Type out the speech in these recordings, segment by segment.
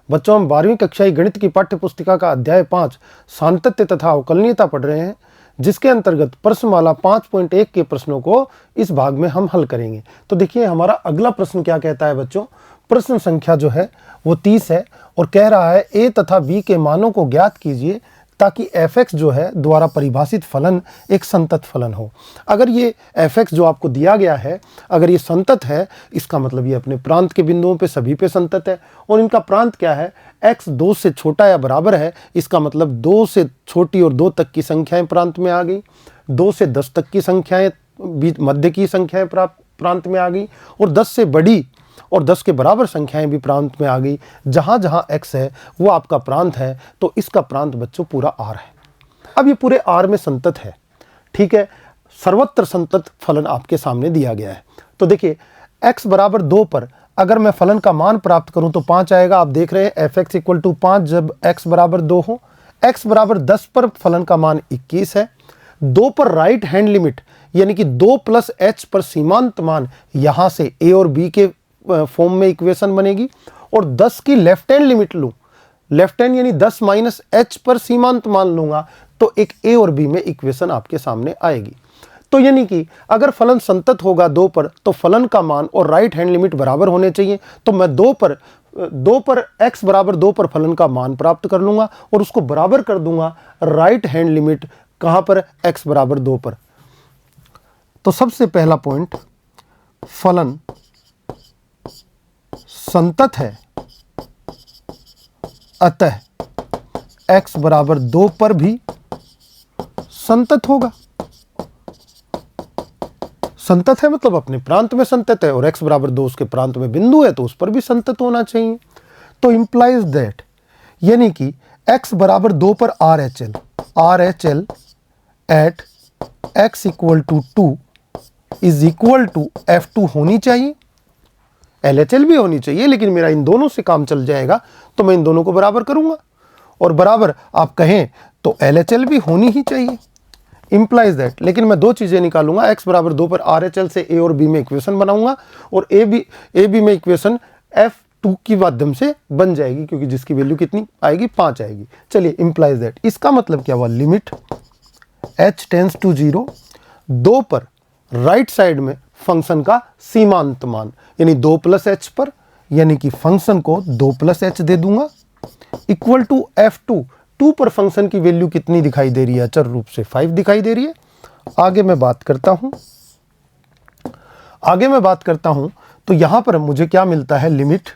बच्चों, हम 12वीं कक्षा की गणित की पाठ्य पुस्तिका का अध्याय 5 सातत्य तथा अवकलनीयता पढ़ रहे हैं, जिसके अंतर्गत प्रश्नमाला 5.1 के प्रश्नों को इस भाग में हम हल करेंगे। तो देखिए हमारा अगला प्रश्न क्या कहता है बच्चों। प्रश्न संख्या जो है वो 30 है और कह रहा है a तथा b के मानों को ज्ञात कीजिए ताकि f(x) जो है द्वारा परिभाषित फलन एक संतत फलन हो। अगर ये f(x) जो आपको दिया गया है अगर ये संतत है, इसका मतलब ये अपने प्रांत के बिंदुओं पे सभी पे संतत है। और इनका प्रांत क्या है, x 2 से छोटा या बराबर है, इसका मतलब 2 से छोटी और 2 तक की संख्याएं प्रांत में आ गई, 2 से 10 तक की संख्याएं मध्य की संख्याएं प्रांत में आ गई, और 10 से बड़ी और 10 के बराबर संख्याएं भी प्रांत में आ गई। जहां जहां x है वो आपका प्रांत है, तो इसका प्रांत बच्चों पूरा r है। अब ये पूरे r में संतत है, ठीक है। सर्वत्र संतत फलन आपके सामने दिया गया है। तो देखिए x बराबर 2 पर अगर मैं फलन का मान प्राप्त करूं तो 5 आएगा। आप देख रहे हैं f(x) = 5 जब x बराबर 2 हो। x बराबर 10 पर फलन का मान 21 है। 2 पर राइट हैंड लिमिट यानी कि 2 + h पर सीमांत मान, यहां से a और b के फॉर्म में इक्वेशन बनेगी। और 10 की लेफ्ट हैंड लिमिट लूं, लेफ्ट हैंड यानी 10 - h पर सीमांत मान लूंगा, तो एक a और b में इक्वेशन आपके सामने आएगी। तो यानी कि अगर फलन संतत होगा 2 पर तो फलन का मान और राइट हैंड लिमिट बराबर होने चाहिए। तो मैं 2 पर x बराबर 2 पर फलन का मान प्राप्त कर लूंगा और उसको बराबर कर दूंगा राइट हैंड लिमिट कहां पर, x बराबर 2 पर। तो सबसे पहला पॉइंट, फलन संतत है अतः x बराबर 2 पर भी संतत होगा। संतत है मतलब अपने प्रांत में संतत है, और x बराबर 2 उसके प्रांत में बिंदु है तो उस पर भी संतत होना चाहिए। तो इंप्लाइज दैट, यानी कि x बराबर 2 पर RHL at x = 2 is equal to F2 होनी चाहिए। LHL भी होनी चाहिए, लेकिन मेरा इन दोनों से काम चल जाएगा तो मैं इन दोनों को बराबर करूंगा, और बराबर आप कहें तो LHL भी होनी ही चाहिए। इंप्लाइज दैट, लेकिन मैं 2 चीजें निकालूंगा। x बराबर 2 पर RHL से a और b में इक्वेशन बनाऊंगा, और a b में इक्वेशन F2 के माध्यम से बन जाएगी, क्योंकि जिसकी वैल्यू कितनी आएगी, 5 आएगी। चलिए इंप्लाइज दैट, इसका मतलब क्या हुआ, लिमिट h टेंड्स टू 0, 2 पर राइट साइड में फंक्शन का सीमांत मान यानी 2 + h पर, यानी कि फंक्शन को 2 + h दे दूंगा, इक्वल टू F2। 2 पर फंक्शन की वैल्यू कितनी दिखाई दे रही है, अचर रूप से 5 दिखाई दे रही है। आगे मैं बात करता हूं तो यहां पर मुझे क्या मिलता है, limit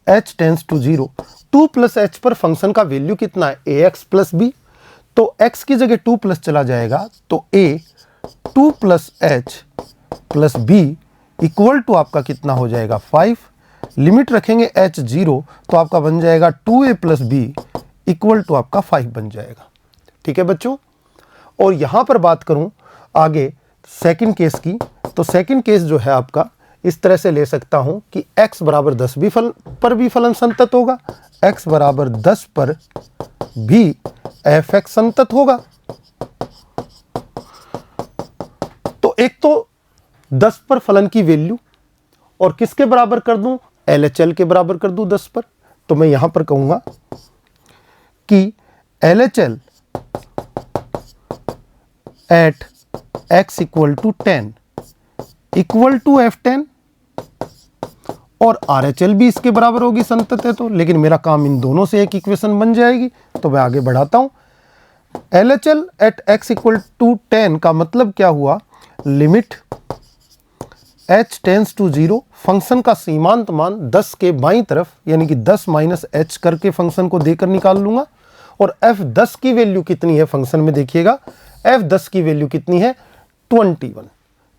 h tends to 0, 2 + h पर फंक्शन का वैल्यू कितना है, ax + b। तो x की जगह 2 प्लस चला जाएगा, तो a 2 + h + b equal to आपका कितना हो जाएगा, 5। लिमिट रखेंगे h 0 तो आपका बन जाएगा 2a + b इक्वल टू आपका 5 बन जाएगा। ठीक है बच्चों। और यहां पर बात करूं आगे सेकंड केस की, तो सेकंड केस जो है आपका इस तरह से ले सकता हूं कि x बराबर 10 भी फलन संतत होगा, x बराबर 10 पर भी f(x) संतत होगा। तो एक तो 10 पर फलन की वैल्यू और किसके बराबर कर दूं, LHL के बराबर कर दूं 10 पर। तो मैं यहां पर कहूंगा कि LHL at x = 10 equal to F10, और RHL भी इसके बराबर होगी, संतत है तो। लेकिन मेरा काम इन दोनों से एक इक्वेशन बन जाएगी, तो मैं आगे बढ़ाता हूं। LHL एट x = 10 का मतलब क्या हुआ, limit h tends to 0, function का सीमांत मान 10 के बाईं तरफ यानी कि 10 - h करके फंक्शन को देकर निकाल लूंगा। और f10 की वैल्यू कितनी है फंक्शन में, देखिएगा f10 की वैल्यू कितनी है, 21।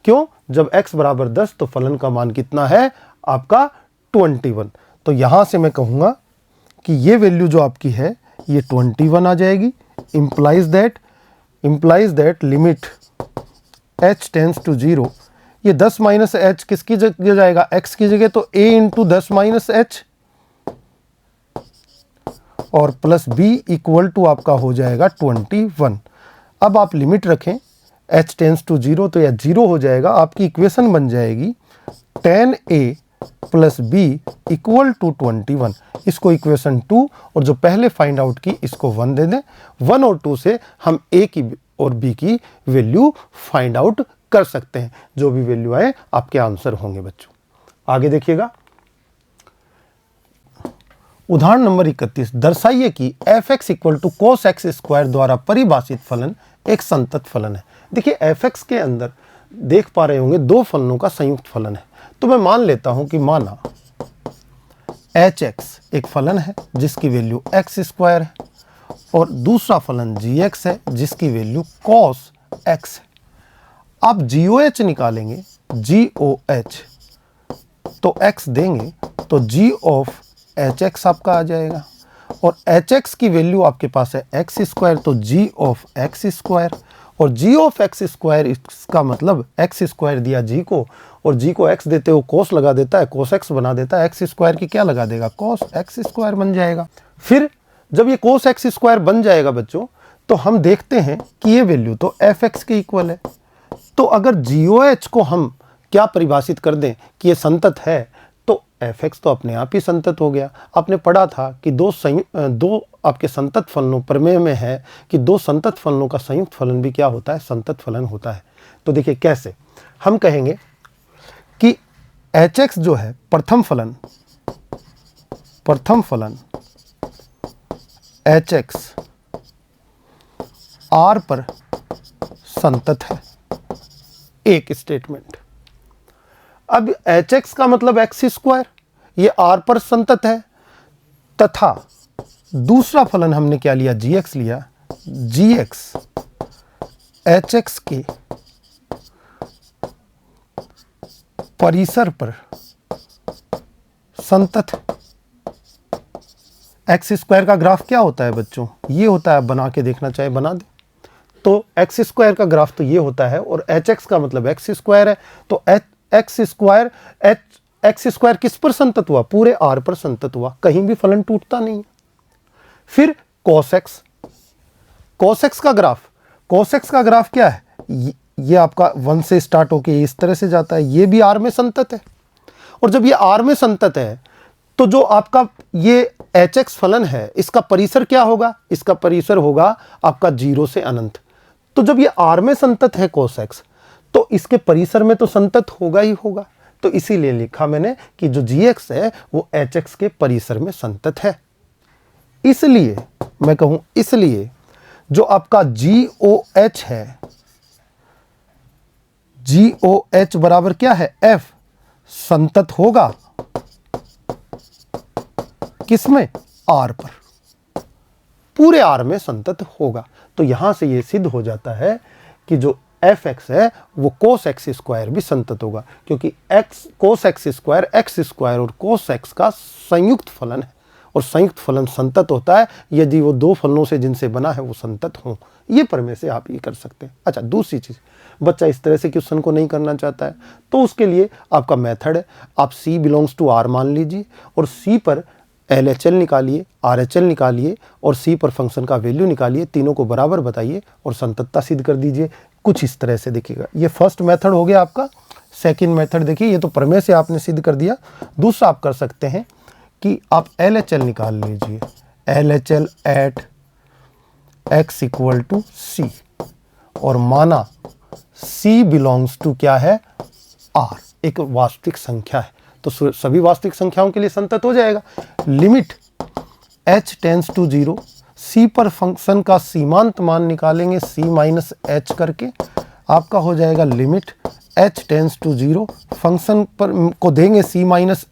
क्यों, जब x बराबर 10 तो फलन का मान कितना है आपका 21। तो यहां से मैं कहूंगा कि ये वैल्यू जो आपकी है ये 21 आ जाएगी। Implies that limit h tends to 0, ये 10 - h किसकी जगह जाएगा, x की जगह, तो a × 10 - h और प्लस b इक्वल टू आपका हो जाएगा 21। अब आप लिमिट रखें h टेंड्स टू 0, तो यह 0 हो जाएगा। आपकी इक्वेशन बन जाएगी 10a plus B equal to 21, इसको इक्वेशन 2 और जो पहले फाइंड आउट की इसको 1 दे दें। 1 और 2 से हम ए की और बी की वैल्यू फाइंड आउट कर सकते हैं। जो भी वैल्यू आए आपके आंसर होंगे बच्चों। आगे देखिएगा, उदाहरण नंबर 31, दर्शाइए कि F x equal to cos x square द्वारा परिभाषित फलन एक संतत फलन है। देखिए एफ एक्स के अंदर देख पा रहे होंगे दो फलनों का संयुक्त फलन है। तो मैं मान लेता हूं कि माना एच एक्स एक फलन है जिसकी वैल्यू एक्स स्क्वायर है और दूसरा फलन जी एक्स है जिसकी वैल्यू कॉस एक्स है। आप जी ओ एच निकालेंगे, जी ओ एच तो एक्स देंगे तो जी ऑफ एच एक्स आपका आ जाएगा और एच एक्स की वैल्यू आपके पास है एक्स स्क्वायर तो जी ऑफ एक्स स्क्वायर और जी ऑफ एक्स स्क्वायर इसका मतलब एक्स स्क्वायर दिया जी को और जी को एक्स देते हो कोस लगा देता है, कोस एक्स बना देता है, एक्स स्क्वायर की क्या लगा देगा कोस एक्स स्क्वायर बन जाएगा। फिर जब ये कोस एक्स स्क्वायर बन जाएगा बच्चों तो हम देखते हैं कि ये वैल्यू तो एफ एक्स के इक्वल है। तो अगर जी ओ एच को हम क्या परिभाषित कर दें कि ये संतत है तो एफ एक्स तो अपने आप ही संतत हो गया। आपने पढ़ा था कि दो आपके संतत फलनों प्रमेय में है कि दो संतत फलनों का संयुक्त फलन भी क्या होता है, संतत फलन होता है। तो देखिए कैसे हम कहेंगे कि एच एक्स जो है प्रथम फलन एच एक्स आर पर संतत है, एक स्टेटमेंट। अब एच एक्स का मतलब एक्स स्क्वायर, ये आर पर संतत है, तथा दूसरा फलन हमने क्या लिया, जी एक्स लिया, जी एक्स एच एक्स के परिसर पर संतत है। एक्स स्क्वायर का ग्राफ क्या होता है बच्चों, ये होता है, बना के देखना चाहे बना दे। तो एक्स स्क्वायर का ग्राफ तो ये होता है और एच एक्स का मतलब एक्स स्क्वायर है। तो एक्स स्क्वायर किस पर संतत हुआ, पूरे आर पर संतत हुआ, कहीं भी फलन टूटता नहीं। फिर cos x का ग्राफ क्या है, ये आपका 1 से स्टार्ट होके इस तरह से जाता है, ये भी आर में संतत है। और जब ये आर में संतत है तो जो आपका ये एच एक्स फलन है इसका परिसर क्या होगा, इसका परिसर होगा आपका 0 से अनंत। तो जब ये आर में संतत है cos x तो इसके परिसर में तो संतत होगा ही होगा। तो इसीलिए लिखा मैंने कि जो जी एक्स है वो एच एक्स के परिसर में संतत है। इसलिए मैं कहूं, इसलिए जो आपका जी ओ एच है, जी ओ एच बराबर क्या है, एफ, संतत होगा किसमें, आर पर, पूरे आर में संतत होगा। तो यहां से ये सिद्ध हो जाता है कि जो एफ एक्स है वो कोस एक्स स्क्वायर भी संतत होगा, क्योंकि एक्स कोस एक्स स्क्वायर और कोस एक्स का संयुक्त फलन है और संयुक्त फलन संतत होता है यदि वो दो फलनों से जिनसे बना है वो संतत हों। ये प्रमेय से आप ये कर सकते हैं। अच्छा, दूसरी चीज़, बच्चा इस तरह से क्वेश्चन को नहीं करना चाहता है तो उसके लिए आपका मेथड है, आप C बिलोंग्स टू R मान लीजिए और C पर LHL निकालिए, RHL निकालिए और C पर फंक्शन का वैल्यू निकालिए, तीनों को बराबर बताइए और संततता सिद्ध कर दीजिए। कुछ इस तरह से देखिएगा। ये फर्स्ट मेथड हो गया आपका। सेकंड मेथड देखिए, ये तो प्रमेय से आपने सिद्ध कर दिया। दूसरा आप कर सकते हैं कि आप LHL निकाल लीजिए, LHL at x equal to C और माना C बिलोंग्स टू क्या है, R, एक वास्तविक संख्या है तो सभी वास्तविक संख्याओं के लिए संतत हो जाएगा। Limit h tends to 0, C पर फंक्शन का सीमांत मान निकालेंगे C माइनस h करके, आपका हो जाएगा limit h tends to 0, function पर को देंगे C माइनस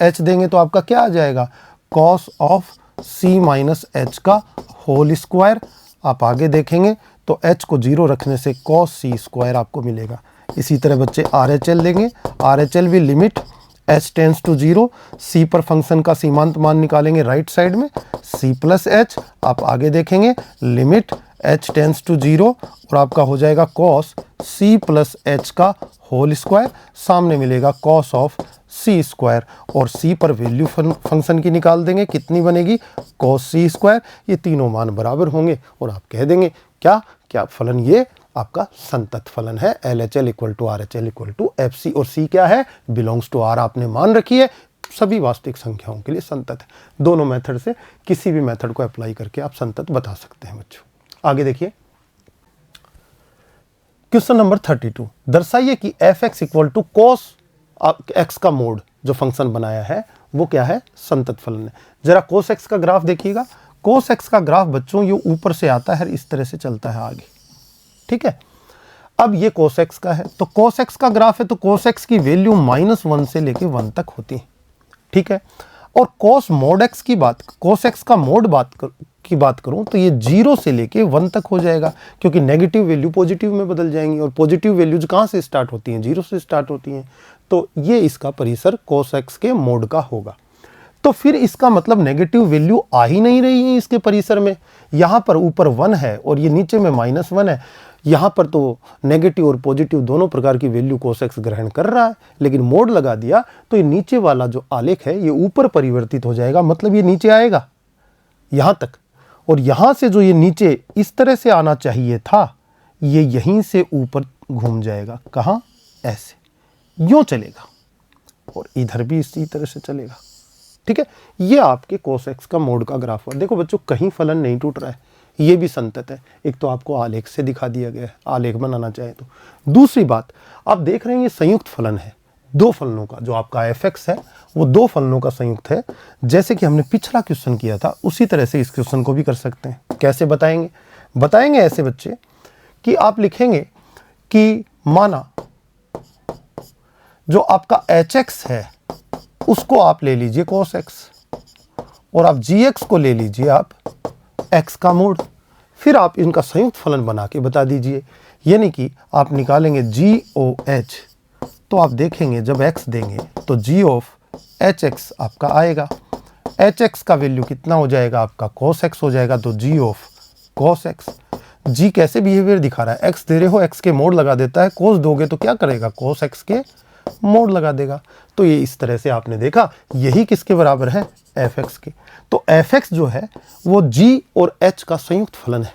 h देंगे तो आपका क्या आ जाएगा, cos of C minus h का होल स्क्वायर। आप आगे देखेंगे तो h को 0 रखने से cos C स्क्वायर आपको मिलेगा। इसी तरह बच्चे RHL लेंगे, RHL भी limit h tends to 0, C पर फंक्शन का सीमांत मान निकालेंगे राइट साइड में C प्लस h, आप आगे देखेंगे लिमिट h टेंस टू 0 और आपका हो जाएगा cos C प्लस h का होल स्क्वायर, सामने मिलेगा cos ऑफ C स्क्वायर और C पर वैल्यू फंक्शन की निकाल देंगे, कितनी बनेगी cos C स्क्वायर। ये तीनों मान बराबर होंगे और आप कह देंगे क्या क्या फलन ये आपका संतत फलन है। LHL equal to RHL equal to FC, और C क्या है, बिलोंग्स टू R आपने मान रखी है, सभी वास्तविक संख्याओं के लिए संतत है। दोनों मेथड से किसी भी मेथड को अप्लाई करके आप संतत बता सकते हैं बच्चों। आगे देखिए क्वेश्चन नंबर 32, दर्शाइए कि fx equal to cos x का मोड जो फंक्शन बनाया है वो क्या है, संतत फलन है। जरा cos x का ग्राफ देखिएगा। cos x का ग्राफ बच्चों ये ऊपर से आता है, इस तरह से चलता है आगे, ठीक है। अब ये cos x का है, तो cos x का ग्राफ है, तो cos x की वैल्यू -1 से लेके 1 तक होती है, ठीक है। और cos mod x की बात, cos x का मोड की बात करूं तो ये 0 से लेके 1 तक हो जाएगा, क्योंकि नेगेटिव वैल्यू पॉजिटिव में बदल जाएंगी, और पॉजिटिव वैल्यूज कहां से स्टार्ट होती हैं, 0 से स्टार्ट होती हैं। तो ये इसका परिसर cos x के मोड का होगा। तो फिर इसका मतलब नेगेटिव वैल्यू आ ही नहीं रही है इसके परिसर में। यहाँ पर ऊपर 1 है और ये नीचे में -1 है। यहाँ पर तो नेगेटिव और पॉजिटिव दोनों प्रकार की वैल्यू cos x ग्रहण कर रहा है, लेकिन मोड लगा दिया तो ये नीचे वाला जो आलेख है ये ऊपर परिवर्तित हो जाएगा, मतलब ये नीचे आएगा यहाँ तक, और यहाँ से जो ये नीचे इस तरह से आना चाहिए था ये यहीं से ऊपर घूम जाएगा। कहाँ, ऐसे यूं चलेगा, और इधर भी इसी तरह से चलेगा, ठीक है। ये आपके cos x का मोड का ग्राफ है। देखो बच्चों, कहीं फलन नहीं टूट रहा है, ये भी संतत है। एक तो आपको आलेख से दिखा दिया गया है, आलेख बनाना चाहे तो। दूसरी बात, आप देख रहे हैं ये संयुक्त फलन है दो फलनों का, जो आपका fx है वो दो फलनों का संयुक्त है। जैसे कि हमने पिछला क्वेश्चन किया था उसी तरह से इस क्वेश्चन को भी कर सकते हैं। कैसे बताएंगे ऐसे बच्चे कि आप लिखेंगे कि माना जो आपका hx है उसको आप ले लीजिए cos x, और आप gx को ले लीजिए आप x का मोड। फिर आप इनका संयुक्त फलन बना के बता दीजिए, यानी कि आप निकालेंगे GOH, तो आप देखेंगे जब x देंगे तो g ऑफ hx आपका आएगा। hx का वैल्यू कितना हो जाएगा आपका, cos x हो जाएगा, तो g of cos x। g कैसे बिहेवियर दिखा रहा है, x दे रहे हो x के मोड लगा देता है, cos दोगे तो क्या करेगा, cos x के मोड लगा देगा। तो ये इस तरह से आपने देखा, यही किसके बराबर है, fx के। तो fx जो है वो g और h का संयुक्त फलन है।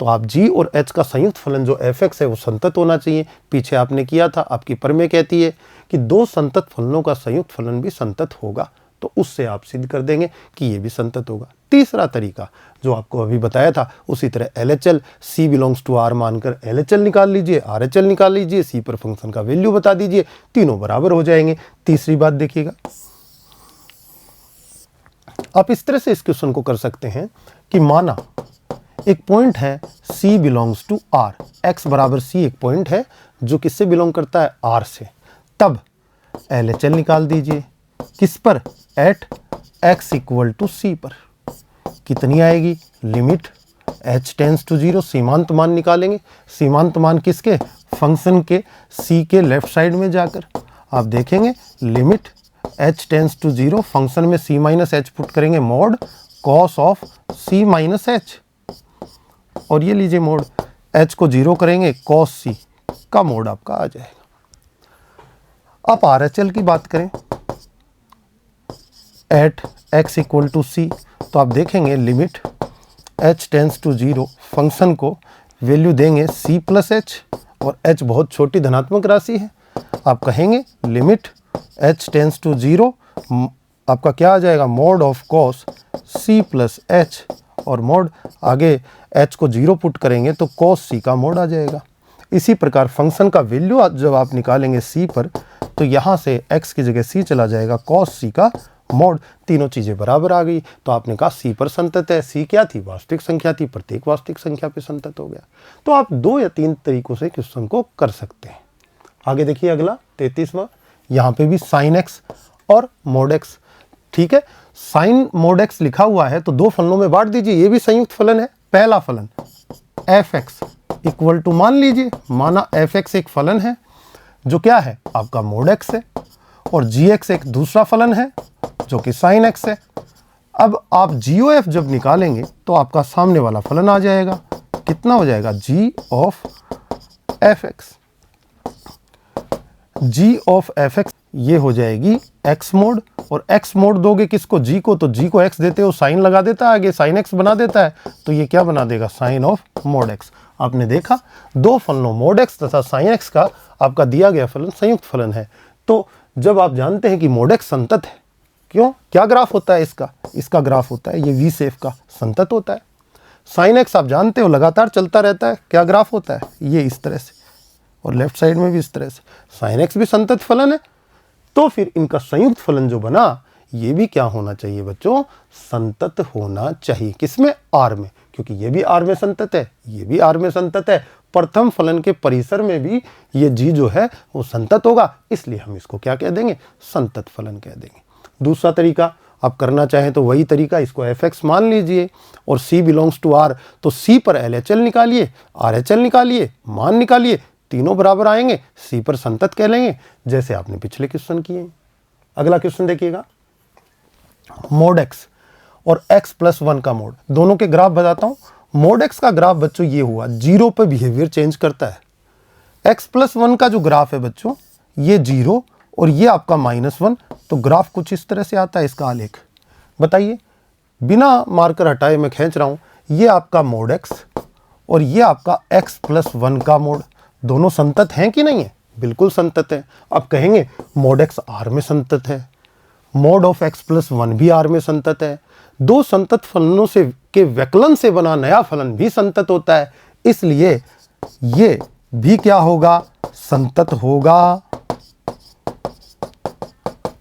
तो आप g और h का संयुक्त फलन जो fx है वो संतत होना चाहिए। पीछे आपने किया था, आपकी प्रमेय कहती है कि दो संतत फलनों का संयुक्त फलन भी संतत होगा, तो उससे आप सिद्ध कर देंगे कि ये भी संतत होगा। तीसरा तरीका जो आपको अभी बताया था उसी तरह LHL, C belongs to R मानकर LHL निकाल लीजिए, RHL निकाल लीजिए, C पर फंक्शन का वैल्यू बता दीजिए, तीनों बराबर हो जाएंगे। तीसरी बात देखिएगा, आप इस तरह से इस क्वेश्चन को कर सकते हैं कि माना एक पॉइंट है C belongs to R, x बराबर C एक पॉइंट है जो किससे बिलोंग करता है, R से। तब LHL निकाल दीजिए, किस पर, at x equal to C पर। कितनी आएगी, लिमिट h टेंस टू 0, सीमांत मान निकालेंगे। सीमांत मान किसके, फंक्शन के C के लेफ्ट साइड में जाकर आप देखेंगे limit h tends to 0, function में C माइनस h पुट करेंगे, mod cos of C minus h, और ये लीजिए मोड h को 0 करेंगे, cos C का मोड आपका आ जाएगा। आप RHL की बात करें at x equal to C, तो आप देखेंगे limit h tends to 0, function को वैल्यू देंगे C प्लस h, और h बहुत छोटी धनात्मक राशि है। आप कहेंगे लिमिट h टेंस टू 0, आपका क्या आ जाएगा, mode of cos C plus h, और मोड आगे h को 0 पुट करेंगे तो cos C का मोड आ जाएगा। इसी प्रकार फंक्शन का वैल्यू जब आप निकालेंगे C पर तो यहाँ से x की जगह C चला जाएगा, cos C का मोड। तीनों चीजें बराबर आ गई, तो आपने कहा C पर संतत है। C क्या थी, वास्तविक संख्या थी, प्रत्येक वास्तविक संख्या पे संतत हो गया। तो आप 2 या 3 तरीकों से क्वेश्चन को कर सकते हैं। आगे देखिए अगला 33वां, यहाँ पे भी sin x और mod x, ठीक है। sin mod x लिखा हुआ है तो 2 फलनों में बांट दीजिए, ये भी संयुक्त फलन है। पहला फलन fx इक्वल टू, मान लीजिए माना fx एक फलन है जो क्या है आपका mod x है, और gx एक दूसरा फलन है जो कि sin x है। अब आप GOF जब निकालेंगे तो आपका सामने वाला फलन आ जाएगा, कितना हो जाएगा, g of fx। g of fx ये हो जाएगी x मोड, और x मोड दोगे किसको, g को, तो g को x देते हो, साइन लगा देता है आगे, साइन x बना देता है, तो ये क्या बना देगा, साइन ऑफ मोड x। आपने देखा दो फलनों मोड x तथा साइन x का आपका दिया गया फलन संयुक्त फलन है। तो जब आप जानते हैं कि मोड x संतत है, क्यों, क्या ग्राफ होता है इसका ग्राफ होता है ये v सेफ का संतत होता है। साइन x आप जानते हो लगातार चलता रहता है, क्या ग्राफ होता है ये इस तरह से, और लेफ्ट साइड में भी इस तरह से, साइन x भी संतत फलन है। तो फिर इनका संयुक्त फलन जो बना ये भी क्या होना चाहिए बच्चों, संतत होना चाहिए। किसमें, r में, क्योंकि ये भी r में संतत है, ये भी r में संतत है। प्रथम फलन के परिसर में भी ये g जो है वो संतत होगा, इसलिए हम इसको क्या कह देंगे, संतत फलन कह देंगे। दूसरा तरीका आप करना चाहें तो वही तरीका, इसको fx मान लीजिए और c बिलोंग्स टू r, तो c पर LHL निकालिए, RHL निकालिए, मान निकालिए, तीनों बराबर आएंगे, c पर संतत कह लेंगे, जैसे आपने पिछले क्वेश्चन किए। अगला क्वेश्चन देखिएगा, मोड x और x प्लस 1 का मोड, दोनों के ग्राफ बताता हूं। मोड x का ग्राफ बच्चों ये हुआ, 0 पर बिहेवियर चेंज करता है। x प्लस 1 का जो ग्राफ है बच्चों ये 0 और ये आपका -1, तो ग्राफ कुछ इस तरह से आता है इसका आलेख। बताइए, बिना मार्कर हटाए मैं खींच रहा हूं, ये आपका मोड x और ये आपका x प्लस 1 का मोड, दोनों संतत हैं कि नहीं है, बिल्कुल संतत है। आप कहेंगे मोड x r में संतत है, मोड ऑफ x प्लस 1 भी r में संतत है। दो संतत फलनों से के व्यकलन से बना नया फलन भी संतत होता है, इसलिए ये भी क्या होगा, संतत होगा।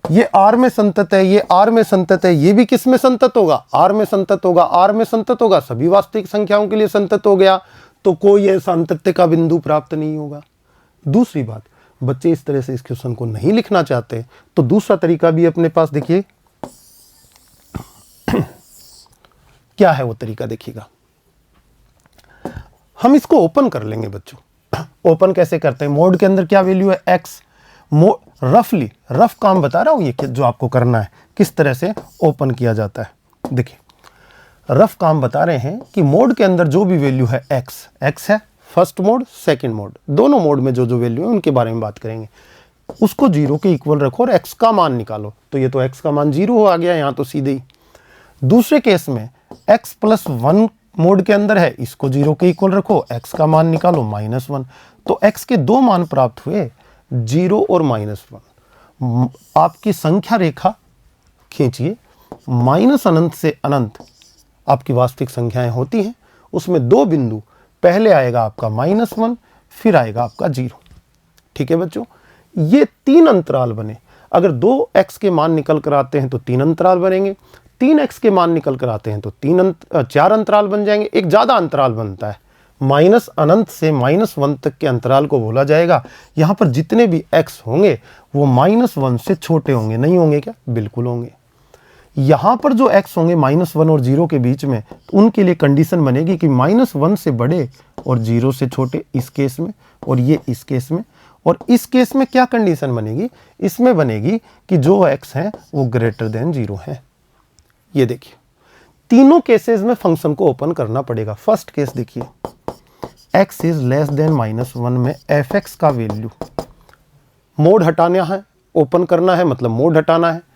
ये r में संतत है, ये r में संतत है, ये भी किस में संतत होगा, r में संतत होगा, r में संतत होगा, सभी वास्तविक संख्याओं के लिए संतत हो गया, तो कोई ऐसा सातत्य का बिंदु प्राप्त नहीं होगा। दूसरी बात, बच्चे इस तरह से इस क्वेश्चन को नहीं लिखना चाहते तो दूसरा तरीका भी अपने पास, देखिए क्या है वो तरीका, देखिएगा हम इसको ओपन कर लेंगे बच्चों। ओपन कैसे करते हैं, मोड के अंदर क्या वैल्यू है x, रफ काम बता रहा हूं, ये जो आपको करना है किस तरह से ओपन किया जाता है। देखिए रफ काम बता रहे हैं कि मोड के अंदर जो भी वैल्यू है x है, फर्स्ट मोड सेकंड मोड, दोनों मोड में जो जो वैल्यू है उनके बारे में बात करेंगे। उसको 0 के इक्वल रखो और x का मान निकालो, तो ये तो x का मान 0 आ गया यहाँ तो सीधे ही। दूसरे केस में x प्लस 1 मोड के अंदर है, इसको 0 के इक्वल रखो, x का मान निकालो -1, तो x के दो मान प्राप्त हुए, 0 और -1। आपकी संख्या रेखा खींचिए, माइनस अनंत से अनंत आपकी वास्तविक संख्याएं होती हैं, उसमें दो बिंदु, पहले आएगा आपका -1 फिर आएगा आपका 0। ठीक है बच्चों, ये 3 अंतराल बने। अगर 2x के मान निकल कर आते हैं तो 3 अंतराल बनेंगे, 3x के मान निकल कर आते हैं तो 4 अंतराल बन जाएंगे। एक ज़्यादा अंतराल बनता है, माइनस अनंत से -1 तक के अंतराल को बोला जाएगा। यहाँ पर जितने भी x होंगे वो -1 से छोटे होंगे, नहीं होंगे क्या, बिल्कुल होंगे। यहाँ पर जो x होंगे -1 और 0 के बीच में, तो उनके लिए कंडीशन बनेगी कि -1 से बड़े और 0 से छोटे, इस केस में, और ये इस केस में। और इस केस में क्या कंडीशन बनेगी, इसमें बनेगी कि जो x है वो ग्रेटर देन 0 है। ये देखिए तीनों केसेस में फंक्शन को ओपन करना पड़ेगा। फर्स्ट केस देखिए, x इज लेस देन -1 में fx का वैल्यू, मोड हटाना है, ओपन करना है मतलब मोड हटाना है।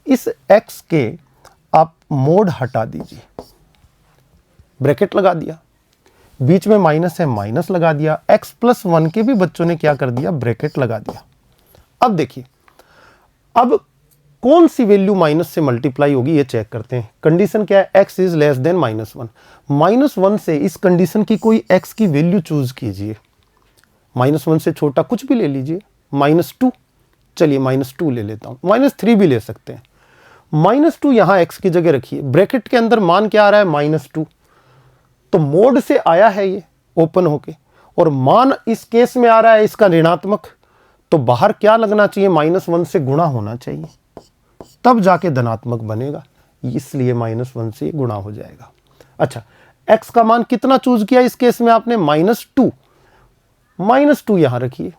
इस x के आप मोड हटा दीजिए, ब्रैकेट लगा दिया, बीच में माइनस है, माइनस लगा दिया। x प्लस 1 के भी बच्चों ने क्या कर दिया, ब्रैकेट लगा दिया। अब देखिए, अब कौन सी वैल्यू माइनस से मल्टीप्लाई होगी ये चेक करते हैं। कंडीशन क्या है, x इज लेस देन -1। -1 से इस कंडीशन की कोई x की वैल्यू चूज कीजिए, -1 से छोटा कुछ भी ले लीजिए, -2, चलिए -2 ले लेता हूं, -3 भी ले सकते हैं। -2 यहां x की जगह रखिए, ब्रैकेट के अंदर मान क्या आ रहा है, -2, तो मोड से आया है ये ओपन होके, और मान इस केस में आ रहा है इसका ऋणात्मक, तो बाहर क्या लगना चाहिए, -1 से गुणा होना चाहिए, तब जाके धनात्मक बनेगा, इसलिए -1 से गुणा हो जाएगा। अच्छा, x का मान कितना चूज किया इस केस में आपने, -2, -2 यहां रखिए,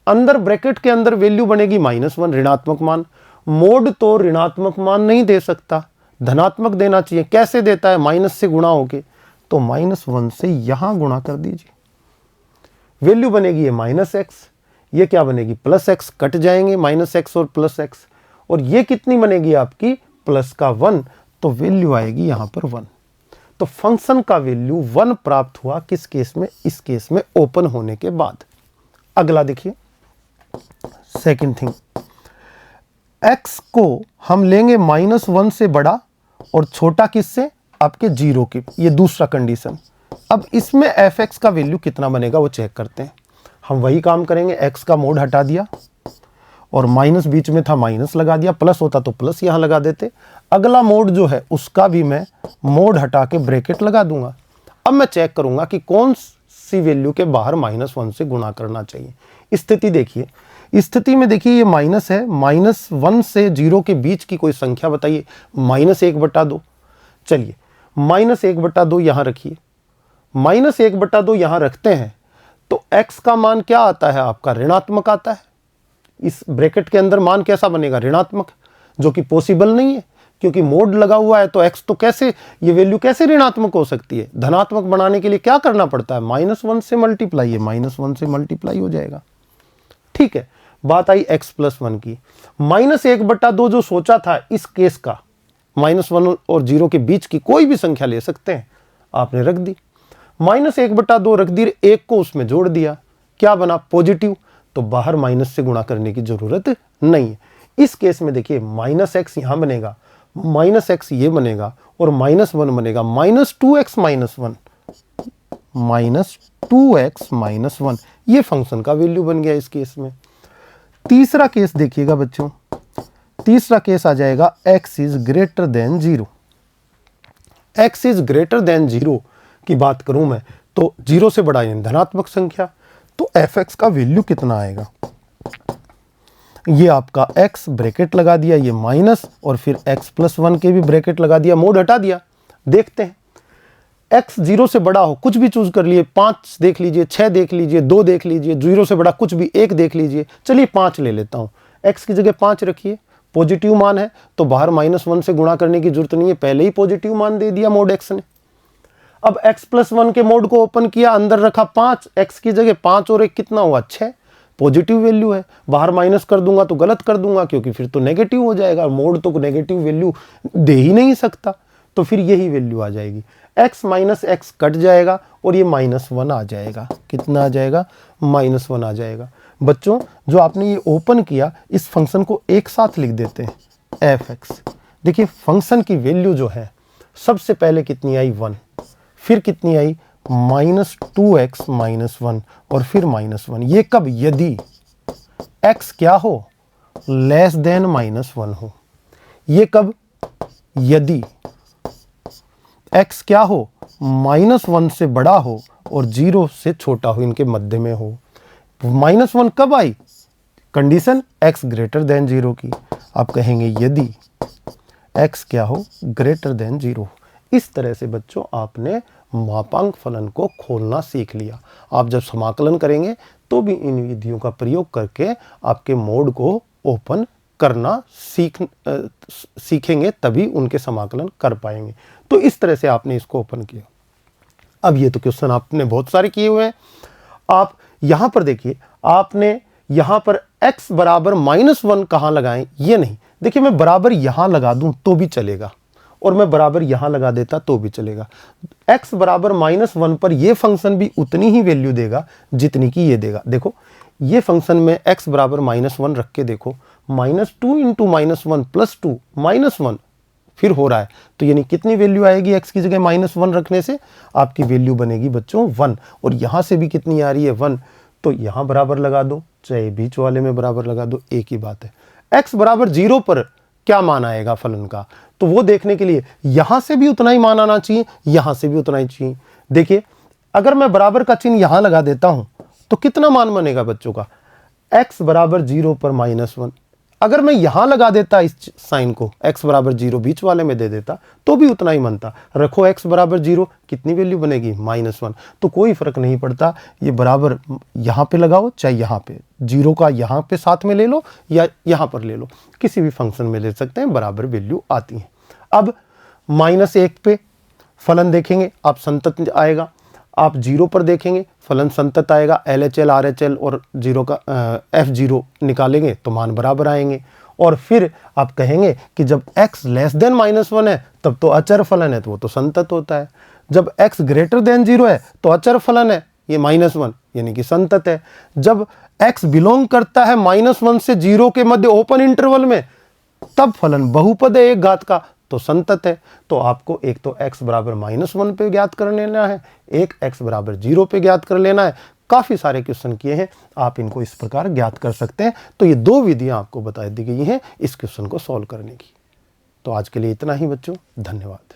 अंदर ब्रैकेट के अंदर वैल्यू बनेगी -1 ऋणात्मक मान। मोड तो ऋणात्मक मान नहीं दे सकता, धनात्मक देना चाहिए। कैसे देता है, माइनस से गुणा होके, तो -1 से यहां गुणा कर दीजिए, वैल्यू बनेगी ये -x, ये क्या बनेगी, प्लस एक्स, कट जाएंगे माइनस एक्स और प्लस एक्स, और ये कितनी बनेगी आपकी, प्लस का 1, तो वैल्यू आएगी यहां पर 1। तो फंक्शन का वैल्यू 1 प्राप्त हुआ किस केस में, इस केस में ओपन होने के बाद। अगला देखिए सेकंड थिंग, x को हम लेंगे -1 से बड़ा और छोटा किससे, आपके 0 के, ये दूसरा कंडीशन। अब इसमें fx का वैल्यू कितना बनेगा वो चेक करते हैं। हम वही काम करेंगे, x का मोड हटा दिया और माइनस बीच में था माइनस लगा दिया, प्लस होता तो प्लस यहां लगा देते। अगला मोड जो है उसका भी मैं मोड हटा के ब्रैकेट लगा दूंगा। अब मैं चेक करूंगा कि कौन सी वैल्यू के बाहर -1 से गुणा करना चाहिए। स्थिति देखिए, स्थिति में देखिए ये माइनस है, -1 से 0 के बीच की कोई संख्या बताइए, -1/2। चलिए -1/2 यहां रखिए, -1/2 यहां रखते हैं तो x का मान क्या आता है आपका, ऋणात्मक आता है। इस ब्रैकेट के अंदर मान कैसा बनेगा, ऋणात्मक, जो कि पॉसिबल नहीं है क्योंकि मोड लगा हुआ है। तो x तो कैसे, ये वैल्यू कैसे ऋणात्मक हो सकती है। धनात्मक बनाने के लिए क्या करना पड़ता है, -1 से मल्टीप्लाई, है -1 से मल्टीप्लाई हो जाएगा। ठीक है, बात आई x + 1 की। -1/2 जो सोचा था इस केस का, -1 और 0 के बीच की कोई भी संख्या ले सकते हैं, आपने रख दी, -1/2 रख दी, 1 को उसमें जोड़ दिया, क्या बना, पॉजिटिव। तो बाहर माइनस से गुणा करने की जरूरत नहीं है। इस केस में देखिए -x यहां बनेगा, -x ये बनेगा और -1 बनेगा, -2x - 1, -2x - 1, ये फंक्शन का वैल्यू बन गया इस केस में। तीसरा केस देखिएगा बच्चों, तीसरा केस आ जाएगा x > 0। x > 0 की बात करूं मैं तो 0 से बड़ा यानी धनात्मक संख्या, तो fx का वैल्यू कितना आएगा, ये आपका x ब्रैकेट लगा दिया, ये माइनस और फिर x + 1 के भी ब्रैकेट लगा दिया, मोड हटा दिया। देखते हैं x 0 से बड़ा हो, कुछ भी चूज कर लिए, 5 देख लीजिए, 6 देख लीजिए, 2 देख लीजिए, 0 से बड़ा कुछ भी 1 देख लीजिए। चलिए 5 ले लेता हूं, x की जगह 5 रखिए, पॉजिटिव मान है तो बाहर -1 से गुणा करने की जरूरत नहीं है, पहले ही पॉजिटिव मान दे दिया मोड x ने। अब x + 1 के मोड को ओपन किया, अंदर रखा 5, x की जगह 5 और 1 कितना हुआ, 6, पॉजिटिव वैल्यू है। बाहर माइनस कर दूंगा तो गलत कर दूंगा क्योंकि फिर तो नेगेटिव हो जाएगा, मोड तो नेगेटिव वैल्यू दे ही नहीं सकता, तो फिर यही वैल्यू आ जाएगी, x - x कट जाएगा और ये -1 आ जाएगा। कितना आ जाएगा, -1 आ जाएगा। बच्चों जो आपने ये ओपन किया, इस फंक्शन को एक साथ लिख देते हैं f(x). देखिए फंक्शन की वैल्यू जो है सबसे पहले कितनी आई, 1, फिर कितनी आई, -2x - 1 और फिर -1। ये कब, यदि x क्या हो, लेस देन -1 हो। ये कब, यदि x क्या हो, -1 से बड़ा हो और 0 से छोटा हो, इनके मध्य में हो। -1 कब आई, कंडीशन x > 0 की। आप कहेंगे यदि x क्या हो, > 0। इस तरह से बच्चों आपने मापांक फलन को खोलना सीख लिया। आप जब समाकलन करेंगे तो भी इन विधियों का प्रयोग करके आपके मोड को ओपन करना सीखेंगे, तभी उनके समाकलन कर पाएंगे। तो इस तरह से आपने इसको ओपन किया। अब ये तो क्वेश्चन आपने बहुत सारे किए हुए हैं। आप यहां पर देखिए, आपने यहां पर x बराबर -1 कहां लगाएं, ये नहीं। देखिए मैं बराबर यहां लगा दूं तो भी चलेगा और मैं बराबर यहां लगा देता तो भी चलेगा। x बराबर -1 पर ये फंक्शन भी उतनी ही वैल्यू देगा जितनी की ये देगा। देखो ये फंक्शन में x बराबर -1 रख के देखो, -2 × -1 + 2 -1 फिर हो रहा है, तो यानी कितनी वैल्यू आएगी x की जगह -1 रखने से, आपकी वैल्यू बनेगी बच्चों 1। और यहां से भी कितनी आ रही है, 1, तो यहां बराबर लगा दो, चाहे बीच वाले में बराबर लगा दो, एक ही बात है। x बराबर 0 पर क्या मान आएगा फलन का, तो वो देखने के लिए यहां से भी उतना ही मान आना चाहिए, यहां से भी उतना ही चाहिए। देखिए अगर मैं बराबर का चिन्ह यहां लगा देता हूं तो कितना मान बनेगा बच्चों का, x बराबर 0 पर -1। अगर मैं यहां लगा देता इस साइन को, x बराबर 0 बीच वाले में दे देता तो भी उतना ही बनता। रखो x बराबर 0, कितनी वैल्यू बनेगी, -1। तो कोई फर्क नहीं पड़ता, ये बराबर यहां पे लगाओ चाहे यहां पे, 0 का यहां पे साथ में ले लो या यहां पर ले लो, किसी भी फंक्शन में ले सकते हैं, बराबर वैल्यू आती है। अब -1 पे फलन देखेंगे आप, संतत आएगा। आप 0 पर देखेंगे फलन संतत आएगा, LHL RHL और 0 का F0 निकालेंगे तो मान बराबर आएंगे। और फिर आप कहेंगे कि जब x लेस देन -1 है तब तो अचर फलन है, तो वो तो संतत होता है। जब x ग्रेटर देन 0 है तो अचर फलन है, ये -1 यानी कि संतत है। जब x बिलोंग करता है -1 से 0 के मध्य ओपन इंटरवल में, तब फलन बहुपद है एक घात का, तो संतत है। तो आपको एक तो x बराबर -1 पे ज्ञात कर लेना है, एक x बराबर 0 पे ज्ञात कर लेना है। काफ़ी सारे क्वेश्चन किए हैं, आप इनको इस प्रकार ज्ञात कर सकते हैं। तो ये 2 विधियां आपको बता दी गई हैं इस क्वेश्चन को सॉल्व करने की। तो आज के लिए इतना ही बच्चों, धन्यवाद।